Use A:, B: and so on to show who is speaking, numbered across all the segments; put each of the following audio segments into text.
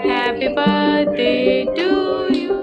A: Happy birthday to you.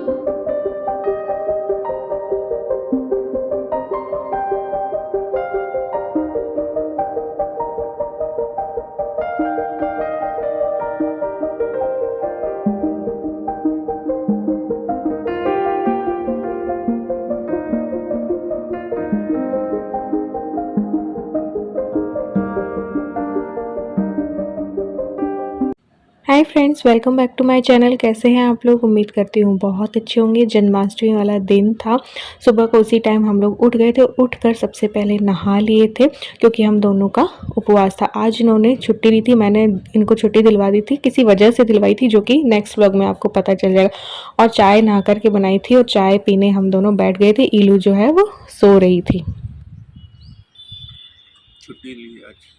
A: Hi friends, welcome back to my channel. कैसे हैं आप लोग? उम्मीद करती हूँ बहुत अच्छे होंगे। जन्माष्टमी वाला दिन था। सुबह को उसी टाइम हम लोग उठ गए थे। उठकर सबसे पहले नहा लिए थे क्योंकि हम दोनों का उपवास था। आज इन्होंने छुट्टी ली थी, मैंने इनको छुट्टी दिलवा दी थी, किसी वजह से दिलवाई थी जो कि नेक्स्ट व्लॉग में आपको पता चल जाएगा। और चाय नहा करके बनाई थी और चाय पीने हम दोनों बैठ गए थे। ईलू जो है वो सो रही थी।
B: छुट्टी ली आज।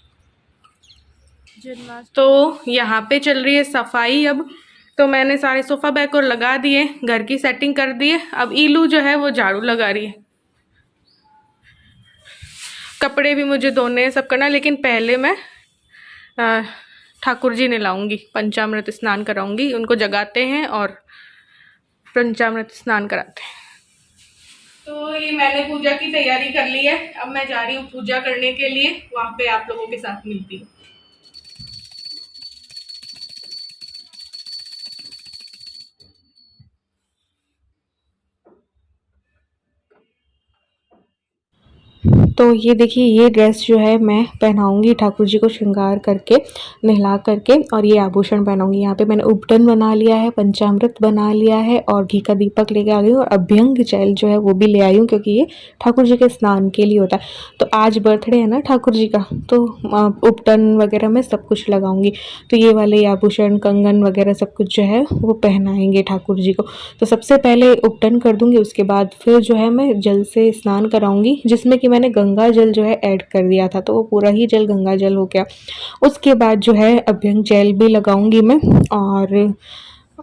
A: तो यहाँ पे चल रही है सफाई। अब तो मैंने सारे सोफा बैग और लगा दिए, घर की सेटिंग कर दी है। अब ईलू जो है वो झाड़ू लगा रही है। कपड़े भी मुझे धोने हैं, सब करना, लेकिन पहले मैं ठाकुर जी ने लाऊंगी, पंचामृत स्नान कराऊंगी। उनको जगाते हैं और पंचामृत स्नान कराते हैं। तो ये मैंने पूजा की तैयारी कर ली है। अब मैं जा रही हूँ पूजा करने के लिए। वहां पे आप लोगों के साथ मिलती हूँ। तो ये देखिए, ये ड्रेस जो है मैं पहनाऊंगी ठाकुर जी को श्रृंगार करके, नहला करके, और ये आभूषण पहनाऊंगी। यहाँ पे मैंने उपटन बना लिया है, पंचामृत बना लिया है और घी का दीपक लेके आ गई हूँ। और अभ्यंग जल जो है वो भी ले आई हूँ क्योंकि ये ठाकुर जी के स्नान के लिए होता है। तो आज बर्थडे है ना ठाकुर जी का, तो उपटन वगैरह में सब कुछ लगाऊंगी। तो ये वाले आभूषण, कंगन वगैरह सब कुछ जो है वो पहनाएंगे ठाकुर जी को। तो सबसे पहले उपटन कर दूंगी, उसके बाद फिर जो है मैं जल से स्नान कराऊंगी, जिसमें कि मैंने गंगा जल जो है ऐड कर दिया था, तो वो पूरा ही जल गंगा जल हो गया। उसके बाद जो है अभ्यंग जल भी लगाऊंगी मैं, और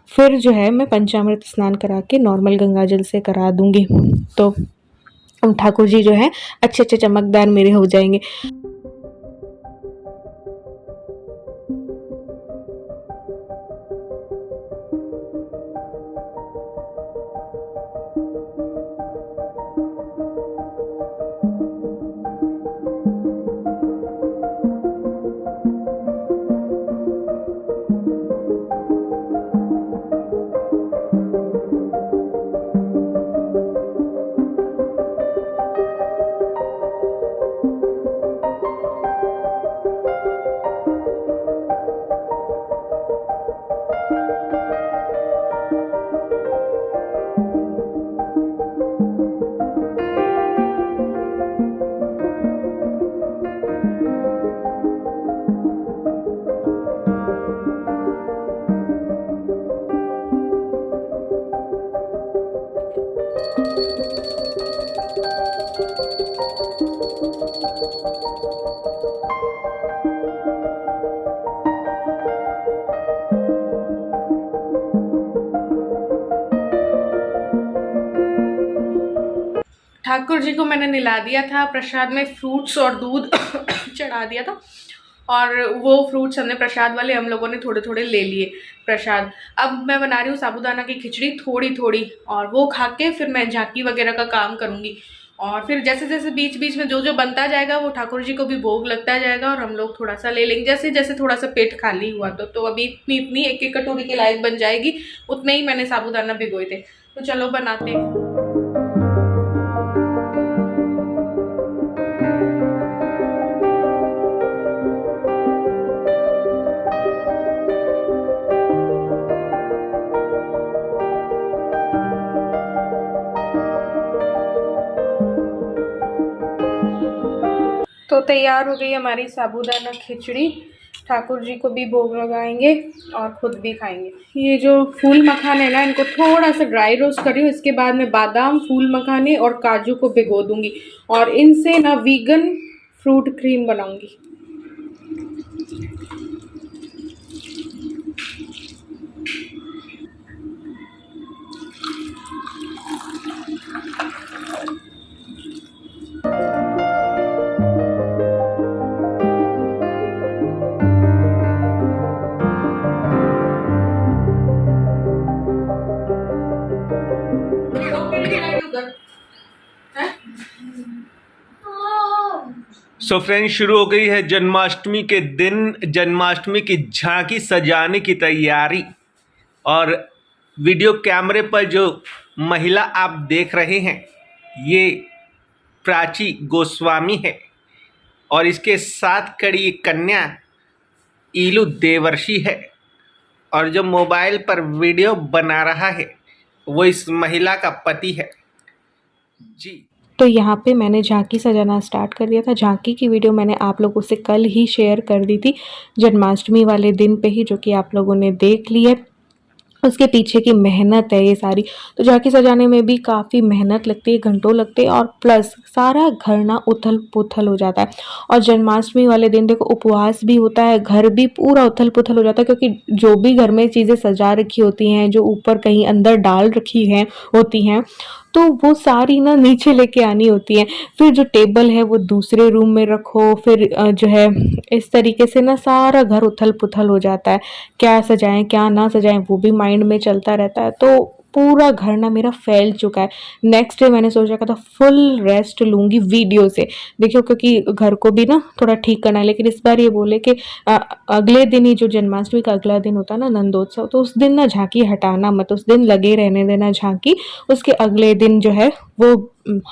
A: फिर जो है मैं पंचामृत स्नान करा के नॉर्मल गंगा जल से करा दूंगी। तो ठाकुर जी जो है अच्छे अच्छे चमकदार मेरे हो जाएंगे। ठाकुर जी को मैंने निला दिया था, प्रसाद में फ्रूट्स और दूध चढ़ा दिया था, और वो फ्रूट्स हमने प्रसाद वाले हम लोगों ने थोड़े थोड़े ले लिए प्रसाद। अब मैं बना रही हूँ साबूदाना की खिचड़ी थोड़ी थोड़ी, और वो खा के फिर मैं झांकी वगैरह का काम करूँगी। और फिर जैसे जैसे बीच बीच में जो जो बनता जाएगा वो ठाकुर जी को भी भोग लगता जाएगा, और हम लोग थोड़ा सा ले लेंगे जैसे जैसे थोड़ा सा पेट खाली हुआ। तो अभी इतनी इतनी एक एक कटोरी के लायक बन जाएगी, उतने ही मैंने साबूदाना भिगोए थे। तो चलो बनाते हैं। तो तैयार हो गई हमारी साबूदाना खिचड़ी। ठाकुर जी को भी भोग लगाएंगे और खुद भी खाएंगे। ये जो फूल मखाने है ना, इनको थोड़ा सा ड्राई रोस्ट करी हूँ। इसके बाद मैं बादाम, फूल मखाने और काजू को भिगो दूंगी और इनसे ना वीगन फ्रूट क्रीम बनाऊंगी।
B: सो फ्रेंड्स, शुरू हो गई है जन्माष्टमी के दिन जन्माष्टमी की झांकी सजाने की तैयारी। और वीडियो कैमरे पर जो महिला आप देख रहे हैं, ये प्राची गोस्वामी है और इसके साथ खड़ी कन्या ईलू देवर्षि है। और जो मोबाइल पर वीडियो बना रहा है वो इस महिला का पति है जी।
A: तो यहाँ पे मैंने झांकी सजाना स्टार्ट कर दिया था। झांकी की वीडियो मैंने आप लोगों से कल ही शेयर कर दी थी, जन्माष्टमी वाले दिन पे ही, जो कि आप लोगों ने देख ली है। उसके पीछे की मेहनत है ये सारी। तो झांकी सजाने में भी काफ़ी मेहनत लगती है, घंटों लगते हैं, और प्लस सारा घर ना उथल पुथल हो जाता है। और जन्माष्टमी वाले दिन देखो उपवास भी होता है, घर भी पूरा उथल पुथल हो जाता है, क्योंकि जो भी घर में चीज़ें सजा रखी होती हैं, जो ऊपर कहीं अंदर डाल रखी हैं होती हैं, तो वो सारी ना नीचे लेके आनी होती है। फिर जो टेबल है वो दूसरे रूम में रखो, फिर जो है इस तरीके से ना सारा घर उथल पुथल हो जाता है। क्या सजाएं क्या ना सजाएं वो भी माइंड में चलता रहता है। तो पूरा घर ना मेरा फैल चुका है। नेक्स्ट डे मैंने सोच रखा था फुल रेस्ट लूँगी वीडियो से, देखियो, क्योंकि घर को भी ना थोड़ा ठीक करना है। लेकिन इस बार ये बोले कि अगले दिन ही, जो जन्माष्टमी का अगला दिन होता है ना, नंदोत्सव, तो उस दिन ना झांकी हटाना मत, उस दिन लगे रहने देना झांकी, उसके अगले दिन जो है वो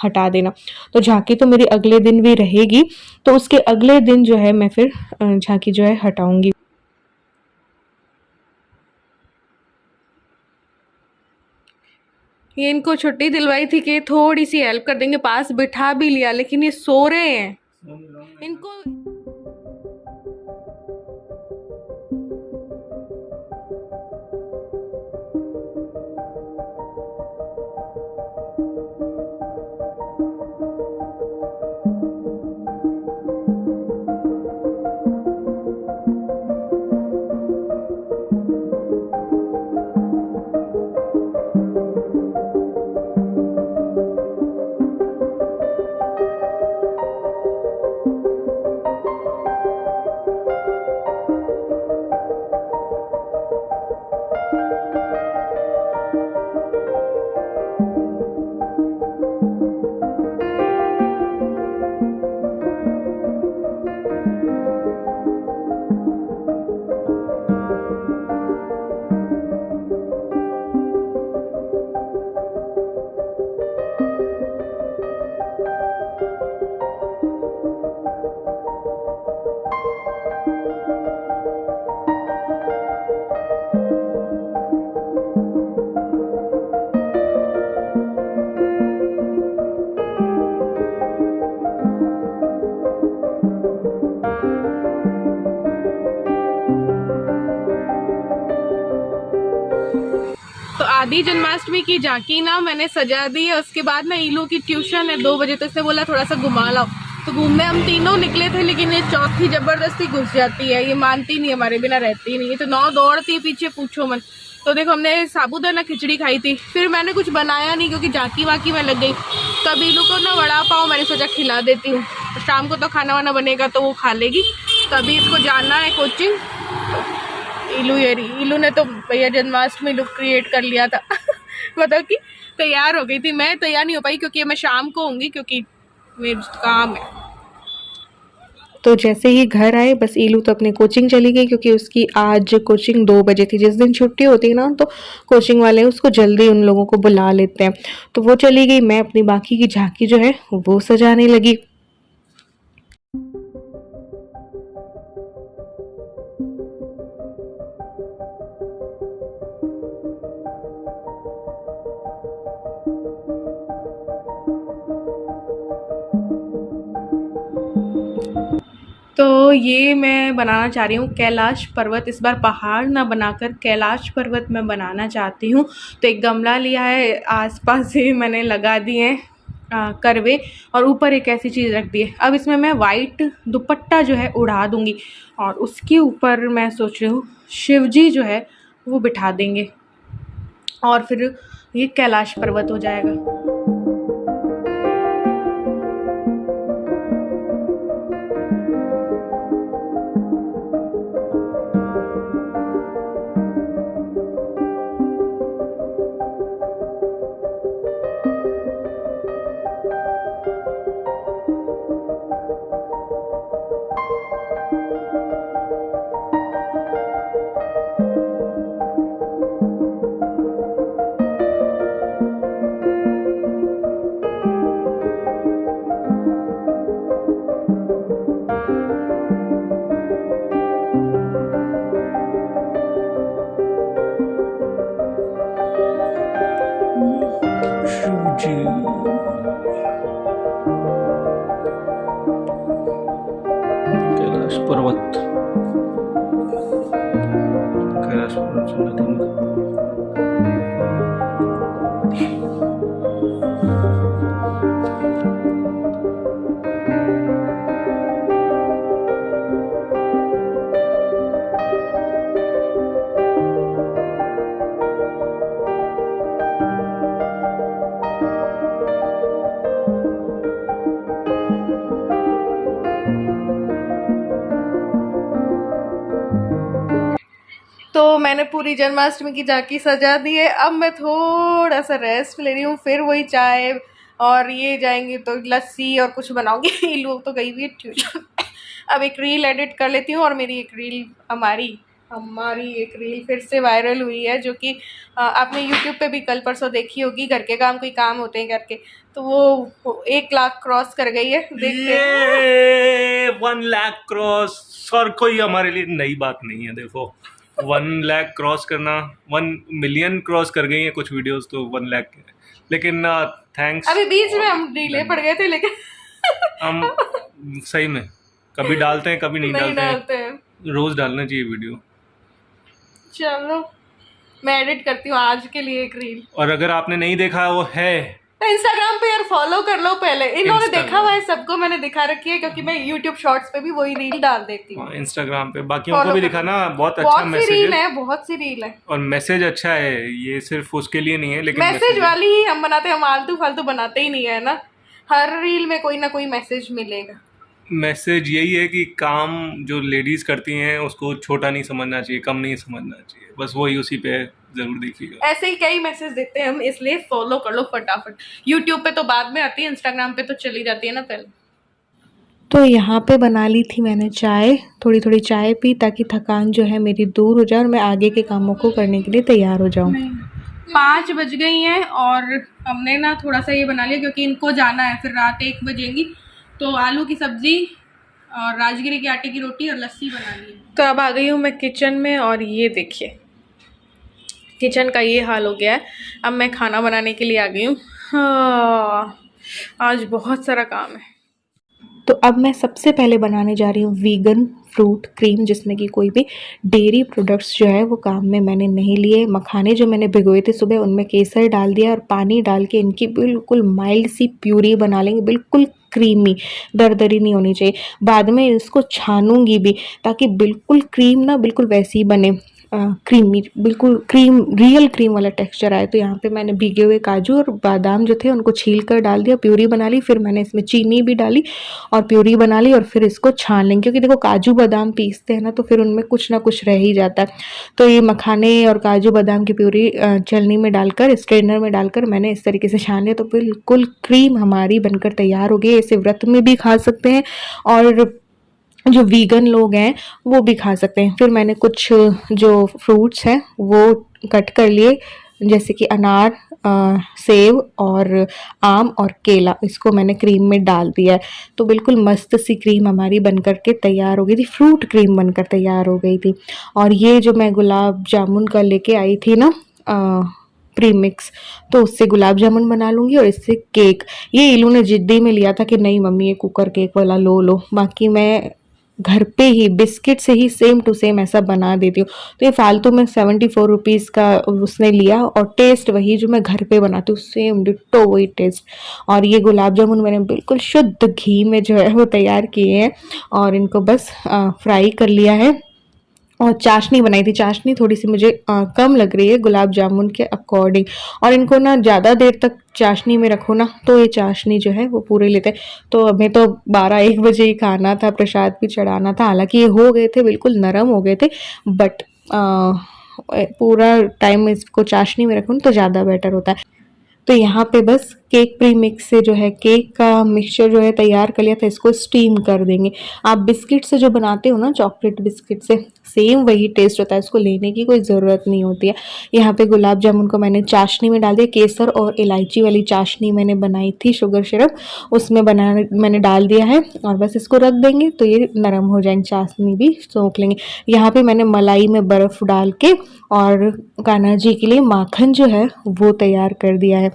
A: हटा देना। तो झांकी तो मेरी अगले दिन भी रहेगी, तो उसके अगले दिन जो है मैं फिर झांकी जो है हटाऊंगी। ये इनको छुट्टी दिलवाई थी कि थोड़ी सी हेल्प कर देंगे, पास बिठा भी लिया, लेकिन ये सो रहे हैं इनको। तो आधी जन्माष्टमी की झांकी ना मैंने सजा दी है। उसके बाद ना ईलू की ट्यूशन है 2 बजे, तो इसने बोला थोड़ा सा घुमा लाओ। तो घूमने हम तीनों निकले थे, लेकिन ये चौथी जबरदस्ती घुस जाती है, ये मानती नहीं, हमारे बिना रहती नहीं है। तो 9 दौड़ती है पीछे, पूछो मत। तो देखो हमने साबूदाना खिचड़ी खाई थी, फिर मैंने कुछ बनाया नहीं क्योंकि झांकी वाकी में लग गई। तो अब ईलू को ना वड़ा पाव मैंने सोचा खिला देती हूँ, शाम को तो खाना वाना बनेगा तो वो खा लेगी। तो अभी इसको जाना है कोचिंग। इलू ने तो भैया जन्माष्टमी लुक क्रिएट कर लिया था मतलब कि तैयार हो गई थी। मैं तैयार नहीं हो पाई क्योंकि मैं शाम को होंगी, क्योंकि मेरा काम है। तो जैसे ही घर आए बस ईलू तो अपनी कोचिंग चली गई, क्योंकि उसकी आज कोचिंग 2 बजे थी। जिस दिन छुट्टी होती है ना, तो कोचिंग वाले उसको जल्दी उन लोगों को बुला लेते हैं। तो वो चली गई, मैं अपनी बाकी की झांकी जो है वो सजाने लगी। तो तो ये मैं बनाना चाह रही हूँ कैलाश पर्वत। इस बार पहाड़ ना बनाकर कैलाश पर्वत मैं बनाना चाहती हूँ। तो एक गमला लिया है, आसपास से मैंने लगा दिए हैं करवे, और ऊपर एक ऐसी चीज़ रख दी है। अब इसमें मैं वाइट दुपट्टा जो है उड़ा दूँगी, और उसके ऊपर मैं सोच रही हूँ शिव जी जो है वो बिठा देंगे, और फिर ये कैलाश पर्वत हो जाएगा।
B: शिवजी कैलाश पर्वत, कैलाश पर्वत से नदी
A: तो मैंने पूरी जन्माष्टमी की झांकी सजा दी है। अब मैं थोड़ा सा रेस्ट ले रही हूँ, फिर वही चाय और ये जाएंगे तो लस्सी और कुछ बनाऊंगी। ये लोग तो गई हुई है ट्यूशन। अब एक रील एडिट कर लेती हूँ, और मेरी एक रील हमारी एक रील फिर से वायरल हुई है, जो कि आपने यूट्यूब पे भी कल परसों देखी होगी। घर के काम कोई काम होते हैं करके, तो वो 1 लाख क्रॉस कर गई है। देखते हैं
B: 1 लाख क्रॉस, और कोई हमारे लिए नई बात नहीं है। देखो 1 लाख क्रॉस करना, 1 मिलियन क्रॉस कर गई है कुछ वीडियोस तो 1 लाख के, लेकिन थैंक्स।
A: अभी बीच में हम डिले पड़ गए थे, लेकिन
B: हम सही में कभी डालते हैं कभी नहीं डालते हैं। रोज डालना चाहिए वीडियो।
A: चलो मैं एडिट करती हूँ आज के लिए एक रील।
B: और अगर आपने नहीं देखा वो है
A: तो इंस्टाग्राम पे यार फॉलो कर लो पहले। इन्होंने देखा हुआ है, सबको मैंने दिखा रखी है, क्योंकि मैं यूट्यूब शॉर्ट्स पे भी वही रील डाल देती हूँ।
B: इंस्टाग्राम पे बाकियों को भी दिखाना, बहुत अच्छा
A: मैसेज है, बहुत सी रील है
B: और मैसेज अच्छा है। ये सिर्फ उसके लिए नहीं है, लेकिन
A: मैसेज वाली ही हम बनाते हैं, हम आलतू फालतू बनाते ही नहीं है ना। हर रील में कोई ना कोई मैसेज मिलेगा।
B: मैसेज यही है कि काम जो लेडीज करती हैं उसको छोटा नहीं समझना चाहिए, कम नहीं समझना चाहिए, बस वही उसी पे जरूर देखिएगा।
A: ऐसे ही कई मैसेज देते हैं हम, इसलिए फॉलो कर लो फटाफट। यूट्यूब पे तो बाद में आती है, इंस्टाग्राम पे तो चली जाती है ना पहले। तो यहाँ पे बना ली थी मैंने चाय, थोड़ी थोड़ी चाय पी ताकि थकान जो है मेरी दूर हो जाए और मैं आगे के कामों को करने के लिए तैयार हो जाऊँ। 5 बज गई हैं और हमने ना थोड़ा सा ये बना लिया, क्योंकि इनको जाना है, फिर रात 1 बजेगी। तो आलू की सब्जी और राजगिरी के आटे की रोटी और लस्सी बना ली। तो अब आ गई हूँ मैं किचन में, और ये देखिए किचन का ये हाल हो गया है। अब मैं खाना बनाने के लिए आ गई हूँ। हाँ, आज बहुत सारा काम है। तो अब मैं सबसे पहले बनाने जा रही हूँ वीगन फ्रूट क्रीम, जिसमें कि कोई भी डेयरी प्रोडक्ट्स जो है वो काम में मैंने नहीं लिए। मखाने जो मैंने भिगोए थे सुबह, उनमें केसर डाल दिया और पानी डाल के इनकी बिल्कुल माइल्ड सी प्यूरी बना लेंगे, बिल्कुल क्रीमी, दरदरी नहीं होनी चाहिए। बाद में इसको छानूंगी भी, ताकि बिल्कुल क्रीम ना बिल्कुल वैसी ही बने, क्रीमी, बिल्कुल क्रीम, रियल क्रीम वाला टेक्सचर आए। तो यहाँ पे मैंने भीगे हुए काजू और बादाम जो थे उनको छील कर डाल दिया, प्यूरी बना ली। फिर मैंने इसमें चीनी भी डाली और प्यूरी बना ली, और फिर इसको छान लेंगे, क्योंकि देखो काजू बादाम पीसते हैं ना तो फिर उनमें कुछ ना कुछ रह ही जाता है। तो ये मखाने और काजू बादाम की प्यूरी चलनी में डालकर, स्ट्रेनर में डालकर मैंने इस तरीके से छान लिया। तो बिल्कुल क्रीम हमारी बनकर तैयार हो गई। इसे व्रत में भी खा सकते हैं और जो वीगन लोग हैं वो भी खा सकते हैं। फिर मैंने कुछ जो फ्रूट्स हैं वो कट कर लिए, जैसे कि अनार, सेब और आम और केला, इसको मैंने क्रीम में डाल दिया है। तो बिल्कुल मस्त सी क्रीम हमारी बनकर के तैयार हो गई थी, फ्रूट क्रीम बनकर तैयार हो गई थी। और ये जो मैं गुलाब जामुन का लेके आई थी ना प्रीमिक्स, तो उससे गुलाब जामुन बना लूँगी और इससे केक। ये इलू ने जिद्दी में लिया था कि नहीं मम्मी ये कुकर केक वाला लो। बाकी मैं घर पे ही बिस्किट से ही सेम टू सेम ऐसा बना देती हूँ। तो ये फालतू में 74 रुपीज़ का उसने लिया और टेस्ट वही जो मैं घर पे बनाती हूँ, सेम डिट्टो वही टेस्ट। और ये गुलाब जामुन मैंने बिल्कुल शुद्ध घी में जो है वो तैयार किए हैं और इनको बस फ्राई कर लिया है। और चाशनी बनाई थी, चाशनी थोड़ी सी मुझे कम लग रही है गुलाब जामुन के अकॉर्डिंग। और इनको ना ज़्यादा देर तक चाशनी में रखो ना तो ये चाशनी जो है वो पूरे लेते हैं। तो हमें तो 12-1 बजे ही खाना था, प्रसाद भी चढ़ाना था। हालांकि ये हो गए थे, बिल्कुल नरम हो गए थे, बट पूरा टाइम इसको चाशनी में रखो ना तो ज़्यादा बेटर होता है। तो यहाँ पे बस केक प्री मिक्स से जो है केक का मिक्सचर जो है तैयार कर लिया था, इसको स्टीम कर देंगे। आप बिस्किट से जो बनाते हो ना, चॉकलेट बिस्किट से, सेम वही टेस्ट होता है, इसको लेने की कोई ज़रूरत नहीं होती है। यहाँ पे गुलाब जामुन को मैंने चाशनी में डाल दिया, केसर और इलायची वाली चाशनी मैंने बनाई थी, शुगर सिरप उसमें मैंने डाल दिया है और बस इसको रख देंगे तो ये नरम हो जाएंगे, चाशनी भी सोख लेंगे। यहाँ पे मैंने मलाई में बर्फ़ डाल के और कान्हा जी के लिए माखन जो है वो तैयार कर दिया है।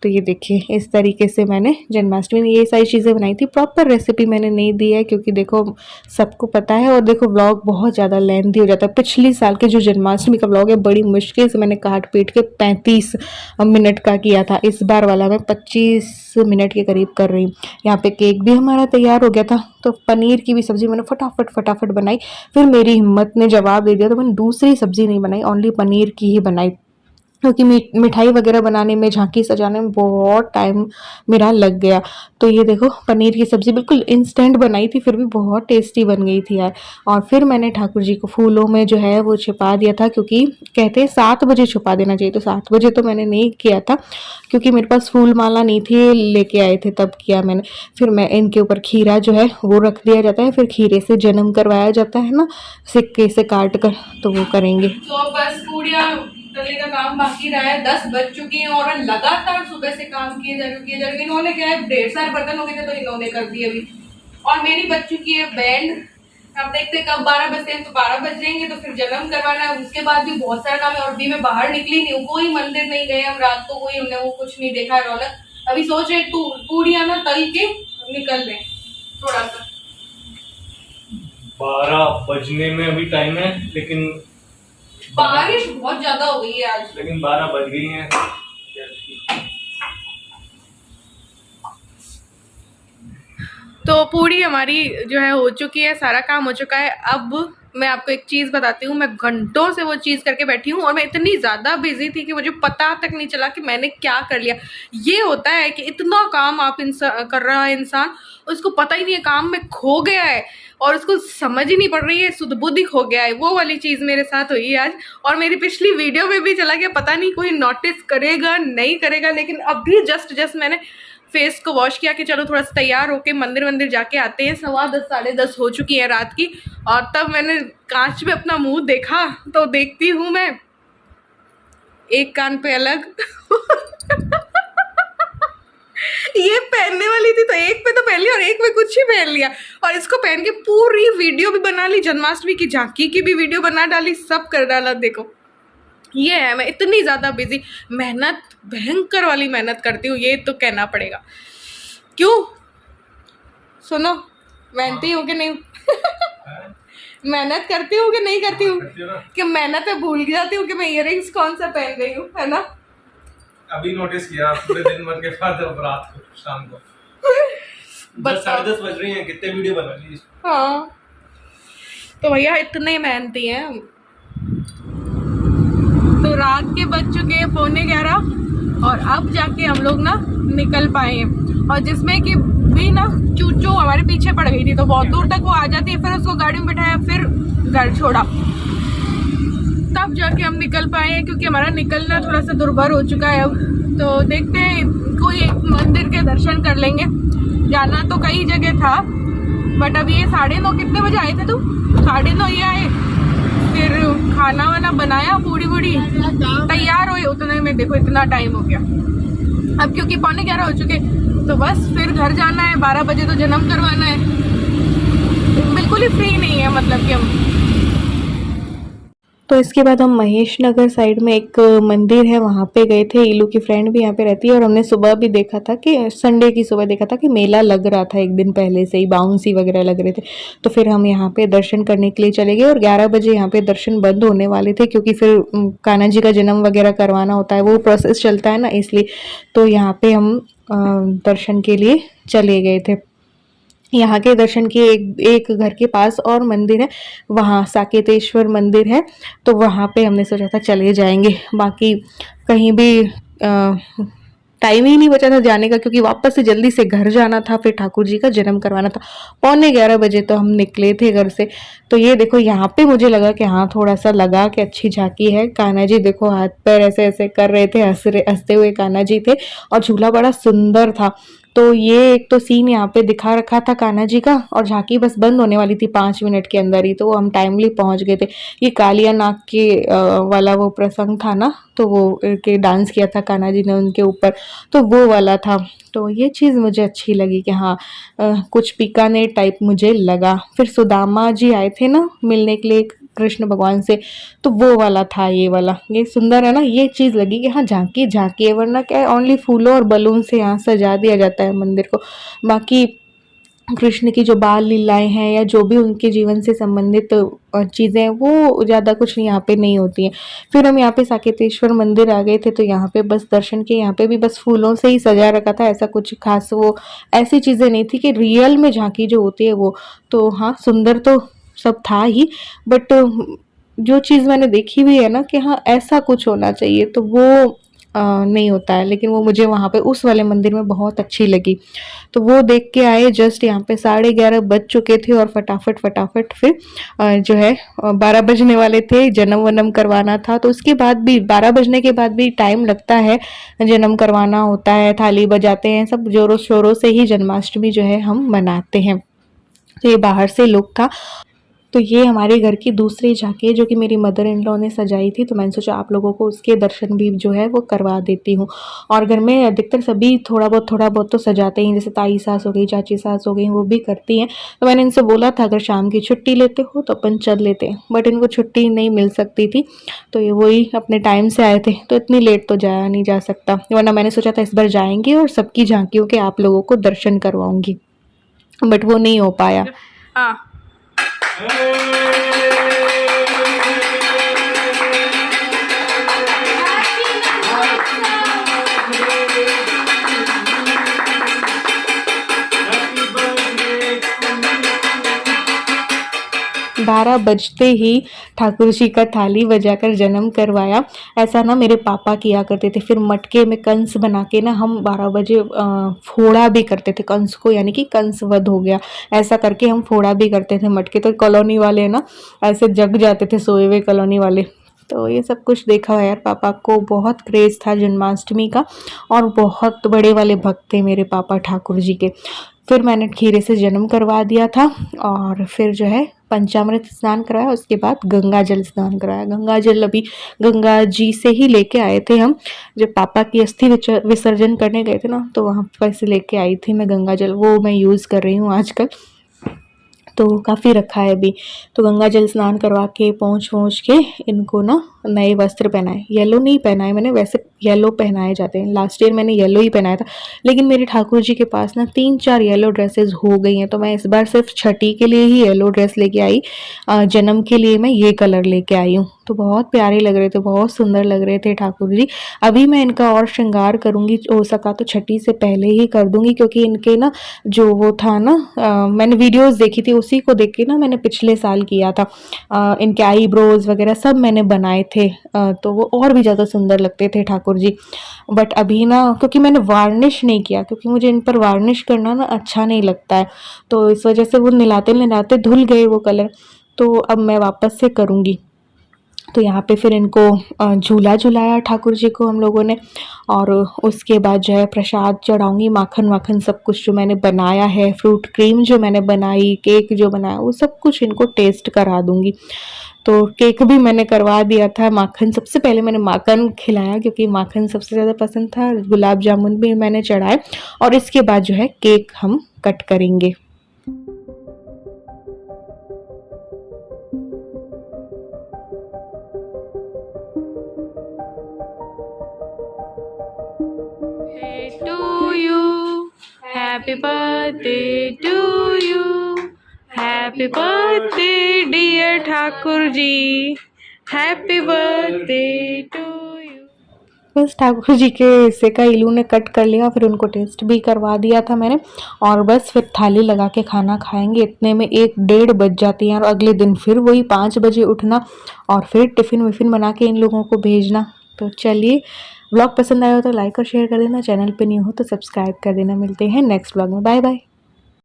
A: तो ये देखिए इस तरीके से मैंने जन्माष्टमी में ये सारी चीज़ें बनाई थी। प्रॉपर रेसिपी मैंने नहीं दी है क्योंकि देखो सबको पता है, और देखो व्लॉग बहुत ज़्यादा लेंथी हो जाता है। पिछली साल के जो जन्माष्टमी का व्लॉग है बड़ी मुश्किल से मैंने काट पीट के 35 मिनट का किया था, इस बार वाला मैं 25 मिनट के करीब कर रही हूँ। यहाँ पे केक भी हमारा तैयार हो गया था, तो पनीर की भी सब्ज़ी मैंने फटाफट बनाई। फिर मेरी हिम्मत ने जवाब दे दिया तो मैंने दूसरी सब्ज़ी नहीं बनाई, ओनली पनीर की ही बनाई, क्योंकि मिठाई वगैरह बनाने में, झांकी सजाने में बहुत टाइम मेरा लग गया। तो ये देखो पनीर की सब्ज़ी बिल्कुल इंस्टेंट बनाई थी, फिर भी बहुत टेस्टी बन गई थी यार। और फिर मैंने ठाकुर जी को फूलों में जो है वो छिपा दिया था, क्योंकि कहते हैं 7 बजे छुपा देना चाहिए। तो 7 बजे तो मैंने नहीं किया था क्योंकि मेरे पास फूल माला नहीं थी, लेके आए थे तब किया मैंने। फिर मैं इनके ऊपर खीरा जो है वो रख दिया जाता है, फिर खीरे से जन्म करवाया जाता है ना, सिक्के से काट कर, तो वो करेंगे।
C: तो बस पूड़ियाँ तले का काम बाकी रहा है, 10 बज चुकी हैं और लगातार सुबह से काम किए जा रहे हैं। इन्होंने क्या है, 1.5 सारे बर्तन हो गए थे तो इन्होंने कर दिए अभी। और मेरी बज चुकी है बैंड, अब देखते हैं कब 12 बजते हैं, तो 12 बज जाएंगे तो फिर जन्म करवाना है। उसके बाद भी बहुत सारा काम है और अभी मैं बाहर निकली नहीं हूँ, कोई मंदिर नहीं गए हम रात को, कोई हमने वो कुछ नहीं देखा है रौनक। अभी सोच रहे पूड़ियाँ ना तल के निकल लें थोड़ा सा।
B: 12 बजने में अभी टाइम है, लेकिन
C: बारिश बहुत ज्यादा हो गई है आज,
B: लेकिन 12 बज गई हैं।
C: तो पूरी हमारी जो है हो चुकी है, सारा काम हो चुका है। अब मैं आपको एक चीज़ बताती हूँ, मैं घंटों से वो चीज़ करके बैठी हूँ और मैं इतनी ज़्यादा बिजी थी कि मुझे पता तक नहीं चला कि मैंने क्या कर लिया। ये होता है कि इतना काम आप कर रहा है इंसान, उसको पता ही नहीं है, काम में खो गया है और उसको समझ ही नहीं पड़ रही है, सुध बुद्धि खो गया है। वो वाली चीज़ मेरे साथ हुई आज और मेरी पिछली वीडियो में भी चला गया, पता नहीं कोई नोटिस करेगा नहीं करेगा। लेकिन अभी जस्ट मैंने फेस को वॉश किया कि चलो थोड़ा सा तैयार होके मंदिर जाके आते हैं। 10:15 साढ़े 10 हो चुकी है रात की और तब मैंने कांच में अपना मुंह देखा तो देखती हूँ मैं, एक कान पे अलग ये पहनने वाली थी तो एक पे तो पहन लिया और एक में कुछ ही पहन लिया और इसको पहन के पूरी वीडियो भी बना ली, जन्माष्टमी की झांकी की भी वीडियो बना डाली, सब कर डाला। देखो ये है, मैं इतनी ज़्यादा बिजी, मेहनत भयंकर वाली मेहनत करती हूँ, ये तो कहना पड़ेगा। क्यों सुनो, मेहनती हूँ कि नहीं मेहनत करती हूँ कि नहीं करती हूँ, कि मेहनत में भूल जाती हूँ कि मैं इयररिंग्स कौन सा पहन रही हूँ, है ना।
B: अभी नोटिस किया पूरे दिन भर के बाद, अब रात को शाम को 10 साढ़े 10 बज रही हैं, कितने वीडियो बना ली।
C: हाँ तो भैया इतने मेहनती हैं हम। तो रात के बज चुके हैं 11:15 और अब जाके हम लोग ना निकल पाए हैं, और जिसमें कि भी ना चूचू हमारे पीछे पड़ गई थी तो बहुत दूर तक वो आ जाती है, फिर उसको गाड़ी में बिठाया, फिर घर छोड़ा, तब जाके हम निकल पाए हैं, क्योंकि हमारा निकलना थोड़ा सा दुर्भर हो चुका है। अब तो देखते हैं कोई एक मंदिर के दर्शन कर लेंगे। जाना तो कई जगह था बट अब ये 9:30, कितने बजे आए थे तुम? 9:30 ये आए, फिर खाना वाना बनाया, पूड़ी तैयार हुए उतने में देखो इतना टाइम हो गया। अब क्योंकि 11:15 हो चुके तो बस फिर घर जाना है, 12 बजे तो जन्म करवाना है। बिल्कुल ही फ्री नहीं है, मतलब कि हम
A: तो इसके बाद हम महेश नगर साइड में एक मंदिर है वहाँ पे गए थे। इलू की फ्रेंड भी यहाँ पे रहती है और हमने सुबह भी देखा था कि संडे की सुबह देखा था कि मेला लग रहा था एक दिन पहले से ही, बाउंसी वगैरह लग रहे थे। तो फिर हम यहाँ पे दर्शन करने के लिए चले गए और 11 बजे यहाँ पे दर्शन बंद होने वाले थे क्योंकि फिर कान्हा जी का जन्म वगैरह करवाना होता है, वो प्रोसेस चलता है ना, इसलिए। तो यहाँ पे हम दर्शन के लिए चले गए थे। यहाँ के दर्शन किए, एक घर के पास और मंदिर है, वहाँ साकेतेश्वर मंदिर है, तो वहाँ पे हमने सोचा था चले जाएंगे। बाकी कहीं भी टाइम ही नहीं बचा था जाने का क्योंकि वापस से जल्दी से घर जाना था, फिर ठाकुर जी का जन्म करवाना था। 11:15 तो हम निकले थे घर से। तो ये देखो यहाँ पे मुझे लगा कि हाँ थोड़ा सा लगा कि अच्छी झांकी है। कान्हा जी देखो हाथ पैर ऐसे ऐसे कर रहे थे, हंसते हुए कान्हा जी थे और झूला बड़ा सुंदर था। तो ये एक तो सीन यहाँ पे दिखा रखा था कान्हा जी का, और झांकी बस बंद होने वाली थी 5 मिनट के अंदर ही, तो हम टाइमली पहुंच गए थे। ये कालिया नाग के वाला वो प्रसंग था ना, तो वो के डांस किया था कान्हा जी ने उनके ऊपर, तो वो वाला था। तो ये चीज़ मुझे अच्छी लगी कि हाँ कुछ बीकानेर टाइप मुझे लगा। फिर सुदामा जी आए थे ना मिलने के लिए कृष्ण भगवान से, तो वो वाला था, ये वाला, ये सुंदर है ना। ये चीज़ लगी कि हाँ झांकी झांकी है, वरना क्या है ओनली फूलों और बलून से यहाँ सजा दिया जाता है मंदिर को। बाकी कृष्ण की जो बाल लीलाएं हैं या जो भी उनके जीवन से संबंधित चीज़ें हैं वो ज़्यादा कुछ यहाँ पे नहीं होती हैं। फिर हम यहाँ पे साकेतेश्वर मंदिर आ गए थे, तो यहाँ पे बस दर्शन के, यहाँ पे भी बस फूलों से ही सजा रखा था, ऐसा कुछ खास वो ऐसी चीज़ें नहीं थी कि रियल में झांकी जो होती है वो। तो हाँ सुंदर तो सब था ही, बट जो चीज़ मैंने देखी हुई है ना कि हाँ ऐसा कुछ होना चाहिए, तो वो नहीं होता है। लेकिन वो मुझे वहाँ पे उस वाले मंदिर में बहुत अच्छी लगी, तो वो देख के आए। जस्ट यहाँ पे 11:30 बज चुके थे और फटाफट फटाफट फिर जो है 12 बजने वाले थे, जन्म वनम करवाना था। तो उसके बाद भी 12 बजने के बाद भी टाइम लगता है, जन्म करवाना होता है, थाली बजाते हैं, सब जोरों शोरों से ही जन्माष्टमी जो है हम मनाते हैं। तो ये बाहर से लुक था। तो ये हमारे घर की दूसरी झांकी है जो कि मेरी मदर इन लॉ ने सजाई थी, तो मैंने सोचा आप लोगों को उसके दर्शन भी जो है वो करवा देती हूँ। और घर में अधिकतर सभी थोड़ा बहुत तो सजाते हैं, जैसे ताई सास हो गई, चाची सास हो गई, वो भी करती हैं। तो मैंने इनसे बोला था अगर शाम की छुट्टी लेते हो तो अपन चल लेते हैं, बट इनको छुट्टी नहीं मिल सकती थी, तो ये वही अपने टाइम से आए थे, तो इतनी लेट तो जाया नहीं जा सकता, वरना मैंने सोचा था इस बार जाएंगे और सबकी झांकियों के आप लोगों को दर्शन करवाऊंगी, बट वो नहीं हो पाया।
C: हाँ
A: बारह बजते ही ठाकुर जी का थाली बजाकर जन्म करवाया। ऐसा ना मेरे पापा किया करते थे। फिर मटके में कंस बना के ना हम 12 बजे फोड़ा भी करते थे कंस को, यानी कि कंस वध हो गया, ऐसा करके हम फोड़ा भी करते थे मटके। तो कॉलोनी वाले ना ऐसे जग जाते थे, सोए हुए कॉलोनी वाले। तो ये सब कुछ देखा हुआ यार। पापा को बहुत क्रेज़ था जन्माष्टमी का और बहुत बड़े वाले भक्त थे मेरे पापा ठाकुर जी के। फिर मैंने खीरे से जन्म करवा दिया था और फिर जो है पंचामृत स्नान कराया, उसके बाद गंगा जल स्नान कराया। गंगा जल अभी गंगा जी से ही लेके आए थे हम, जब पापा की अस्थि विसर्जन करने गए थे ना, तो वहाँ पर से लेके आई थी मैं गंगा जल, वो मैं यूज़ कर रही हूँ आजकल, तो काफ़ी रखा है अभी। तो गंगा जल स्नान करवा के पहुँच के इनको ना नए वस्त्र पहनाए। येलो नहीं पहनाए मैंने, वैसे येलो पहनाए जाते हैं, लास्ट ईयर मैंने येलो ही पहनाया था, लेकिन मेरे ठाकुर जी के पास ना 3-4 येलो ड्रेसेस हो गई हैं, तो मैं इस बार सिर्फ छठी के लिए ही येलो ड्रेस लेके आई। जन्म के लिए मैं ये कलर लेके आई हूँ। तो बहुत प्यारे लग रहे थे, बहुत सुंदर लग रहे थे ठाकुर जी। अभी मैं इनका और श्रृंगार करूँगी, हो सका तो छठी से पहले ही कर दूँगी, क्योंकि इनके ना जो वो था ना मैंने वीडियोस देखी थी, उसी को देख के ना मैंने पिछले साल किया था। इनके आईब्रोज वगैरह सब मैंने बनाए थे, तो वो और भी ज़्यादा सुंदर लगते थे ठाकुर जी। बट अभी ना क्योंकि मैंने वार्निश नहीं किया, क्योंकि मुझे इन पर वार्निश करना ना अच्छा नहीं लगता है, तो इस वजह से वो नहलाते धुल गए वो कलर, तो अब मैं वापस से करूँगी। तो यहाँ पे फिर इनको झूला झुलाया ठाकुर जी को हम लोगों ने, और उसके बाद जो है प्रसाद चढ़ाऊँगी, माखन वाखन सब कुछ जो मैंने बनाया है, फ्रूट क्रीम जो मैंने बनाई, केक जो बनाया, वो सब कुछ इनको टेस्ट करा दूँगी। तो केक भी मैंने करवा दिया था। माखन सबसे पहले मैंने माखन खिलाया, क्योंकि माखन सबसे ज़्यादा पसंद था। गुलाब जामुन भी मैंने चढ़ाए, और इसके बाद जो है केक हम कट करेंगे।
C: Birthday to you, happy birthday dear Thakur ji, happy birthday to you.
A: बस ठाकुर जी के हिस्से का इलू ने कट कर लिया, फिर उनको टेस्ट भी करवा दिया था मैंने, और बस फिर थाली लगा के खाना खाएंगे। इतने में 1-1:30 बज जाती हैं और अगले दिन फिर वही 5 बजे उठना और फिर टिफ़िन विफ़िन बना के इन लोगों को भेजना। तो चलिए, व्लॉग पसंद आया हो तो लाइक और शेयर कर देना, चैनल पे न्यू हो तो सब्सक्राइब कर देना। मिलते हैं नेक्स्ट व्लॉग में, बाय बाय।